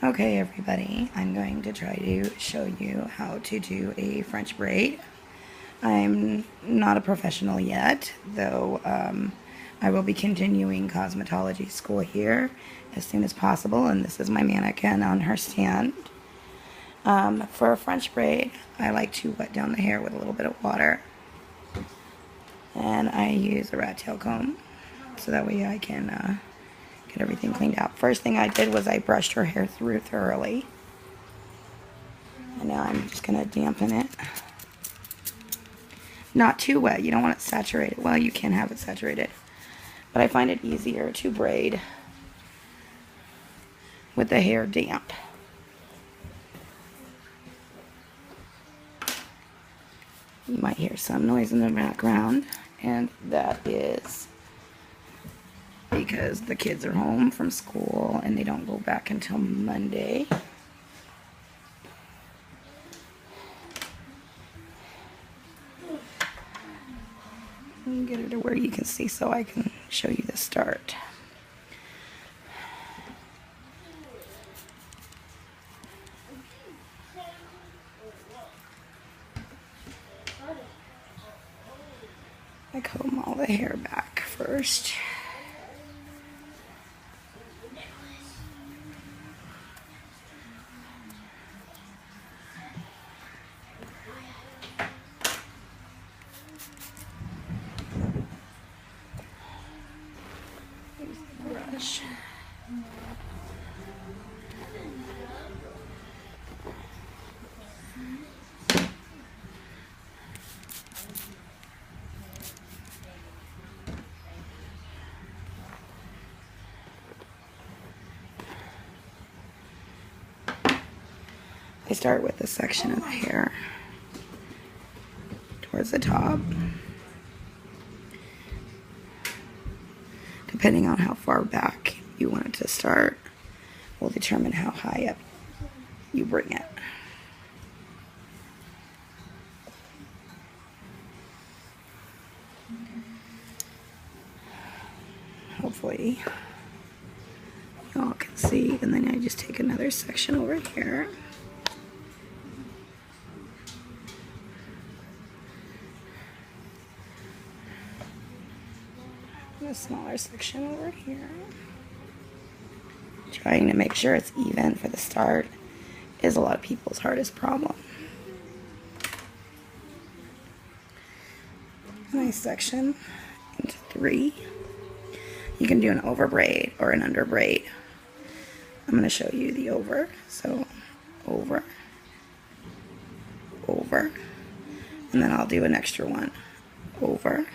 Okay, everybody, I'm going to try to show you how to do a French braid. I'm not a professional yet, though I will be continuing cosmetology school here as soon as possible, and this is my mannequin on her stand. For a French braid, I like to wet down the hair with a little bit of water, and I use a rat tail comb so that way I can get everything cleaned out. First thing I did was I brushed her hair through thoroughly. And now I'm just going to dampen it. Not too wet. You don't want it saturated. Well, you can have it saturated. But I find it easier to braid with the hair damp. You might hear some noise in the background, and that is because the kids are home from school and they don't go back until Monday. Let me get her to where you can see so I can show you the start. I comb all the hair back first. Use the brush. I start with a section of the hair towards the top. Depending on how far back you want it to start will determine how high up you bring it. Hopefully y'all can see, and then I just take another section over here. A smaller section over here. Trying to make sure it's even for the start is a lot of people's hardest problem. Nice section into 3. You can do an over braid or an under braid. I'm going to show you the over. So over, over, and then I'll do an extra one. Over,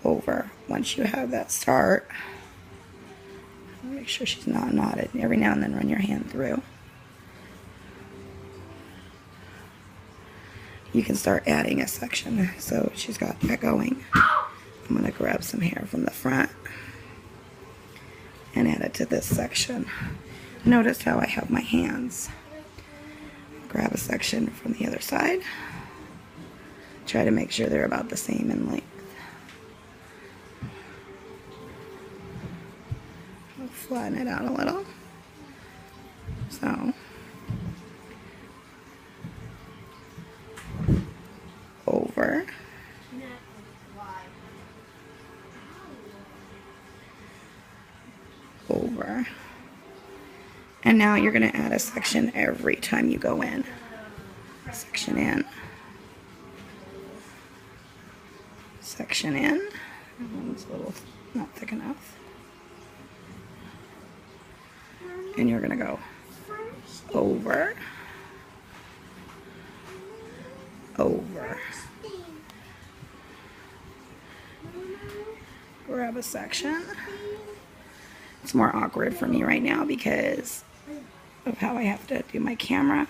over. Once you have that start, make sure she's not knotted. Every now and then run your hand through. You can start adding a section. So she's got that going. I'm going to grab some hair from the front and add it to this section. Notice how I have my hands. Grab a section from the other side. Try to make sure they're about the same in length. Flatten it out a little. So, over, over, and now you're going to add a section every time you go in. Section in, section in. That one's a little not thick enough. And you're going to go over, over, grab a section. It's more awkward for me right now because of how I have to do my camera.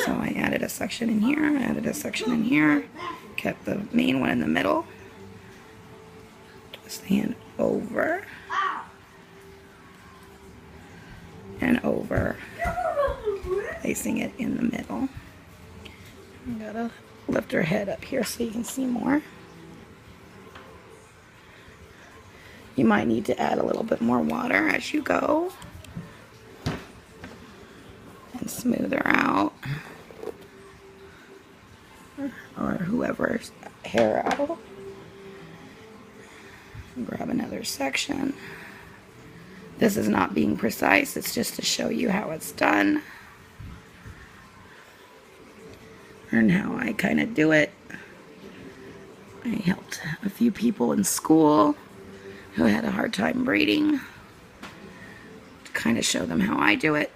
So I added a section in here, added a section in here, kept the main one in the middle. Twist the hand over. And over, placing it in the middle. You gotta lift her head up here so you can see more. You might need to add a little bit more water as you go and smooth her out, or whoever's hair out. Grab another section. This is not being precise, it's just to show you how it's done and how I kind of do it. I helped a few people in school who had a hard time braiding to kind of show them how I do it,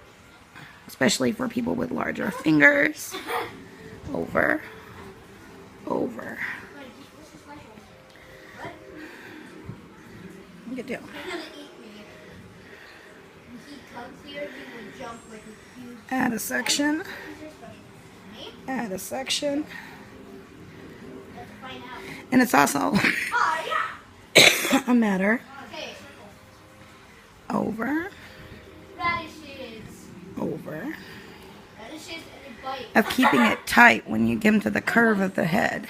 especially for people with larger fingers. Over, over. Good deal. Add a section. Add a section. And it's also a matter over, over, of keeping it tight when you get into the curve of the head.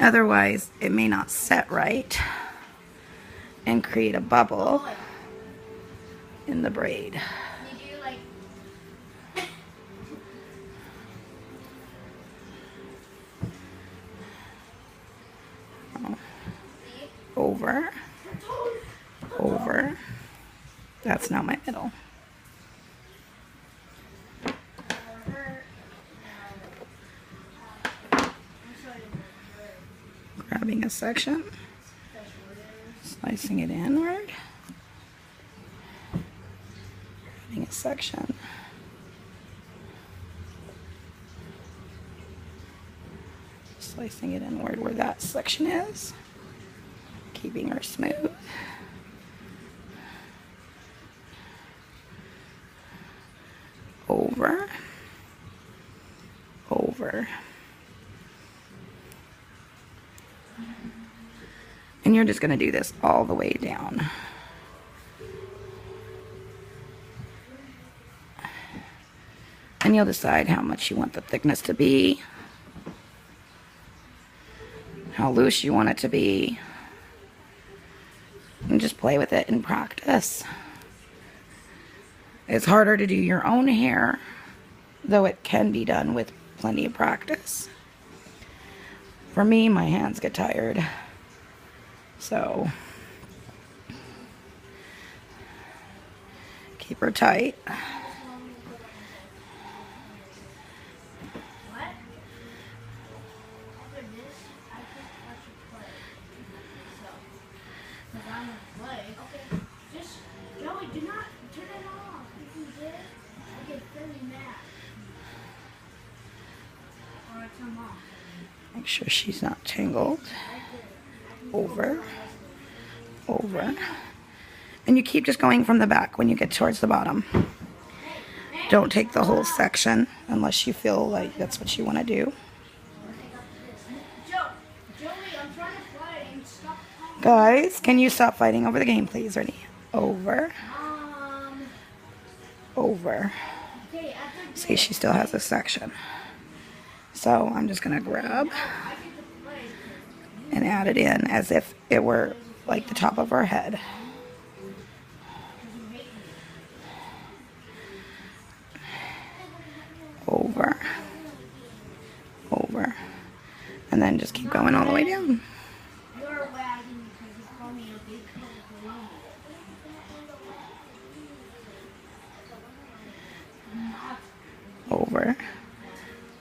Otherwise, it may not set right and create a bubble in the braid. Over, over. That's not my middle. Grabbing a section, slicing it inward, grabbing a section, slicing it inward where that section is, keeping her smooth. Over, over. And you're just going to do this all the way down. And you'll decide how much you want the thickness to be, how loose you want it to be, and just play with it in practice. It's harder to do your own hair, though it can be done with plenty of practice. For me, my hands get tired. So, keep her tight. Make sure she's not tangled. Over, over. And you keep just going from the back when you get towards the bottom. Don't take the whole section unless you feel like that's what you want to do. Guys, can you stop fighting over the game, please? Ready? Over, over. See, she still has a section. So I'm just going to grab and add it in as if it were like the top of her head. Over, over, and then just keep going all the way down. Over,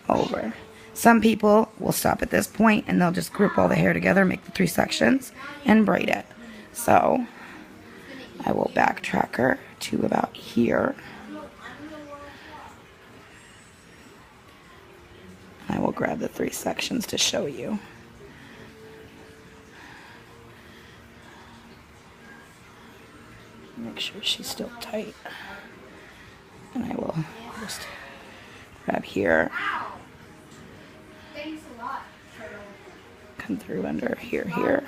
over. Some people will stop at this point and they'll just group all the hair together, make the 3 sections, and braid it. So I will backtrack her to about here. I will grab the 3 sections to show you. Make sure she's still tight. And I will just grab here. Come through under here, here.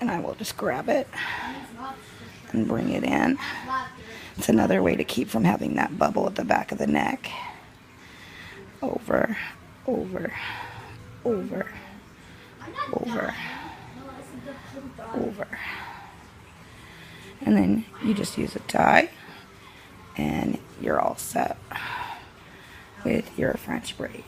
And I will just grab it and bring it in. It's another way to keep from having that bubble at the back of the neck. Over, over, over, over, over. And then you just use a tie and you're all set with your French braid.